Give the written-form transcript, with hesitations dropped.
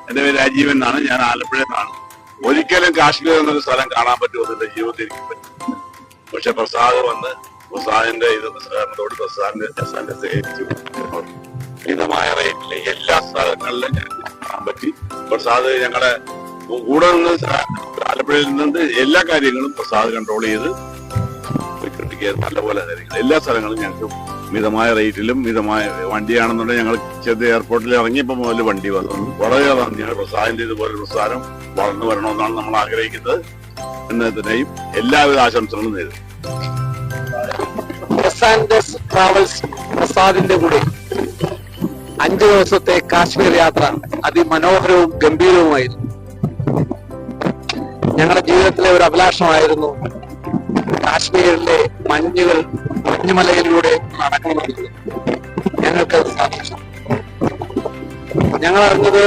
എന്റെ പേര് രാജീവൻ എന്നാണ്. ഞാൻ ആലപ്പുഴയിൽ നിന്നാണ്. ഒരിക്കലും കാശ്മീർ എന്നൊരു സ്ഥലം കാണാൻ പറ്റുമെന്ന് എന്റെ ജീവിതത്തിൽ എനിക്ക് പറ്റും. പക്ഷെ പ്രസാദ് വന്ന് പ്രസാദിന്റെ ഇത് സഹകരണത്തോട് പ്രസാദിന്റെ സേവിച്ചു മിതമായ റേറ്റില് എല്ലാ സ്ഥലങ്ങളിലും കാണാൻ പറ്റി. പ്രസാദ് ഞങ്ങളെ കൂടെ നിന്ന് ആലപ്പുഴയിൽ നിന്ന് എല്ലാ കാര്യങ്ങളും പ്രസാദ് കൺട്രോൾ ചെയ്ത് നല്ലപോലെ കാര്യങ്ങൾ എല്ലാ സ്ഥലങ്ങളും ഞങ്ങൾക്ക് മിതമായ റേറ്റിലും മിതമായ വണ്ടിയാണെന്നുണ്ടെങ്കിൽ ഞങ്ങൾ ചെറിയ എയർപോർട്ടിൽ ഇറങ്ങിയപ്പോൾ മുതൽ വണ്ടി വന്നു. വളരെ നന്ദിയാണ്. പ്രസാദിന്റെ ഇതുപോലെ പ്രസ്ഥാനം വളർന്നു വരണമെന്നാണ് നമ്മൾ ആഗ്രഹിക്കുന്നത്. എന്നതിനെയും എല്ലാവിധ ആശംസകളും നേരുന്നു. ട്രാവൽസ് പ്രസാദിന്റെ കൂടെ 5 ദിവസത്തെ കാശ്മീർ യാത്ര അതിമനോഹരവും ഗംഭീരവുമായിരുന്നു. ഞങ്ങളുടെ ജീവിതത്തിലെ ഒരു അഭിലാഷമായിരുന്നു കാശ്മീരിലെ മഞ്ഞുമലയിലൂടെ നടക്കണമെന്നുള്ളത്. ഞങ്ങൾക്കത് സാധിച്ചു. ഞങ്ങൾ അറിഞ്ഞത്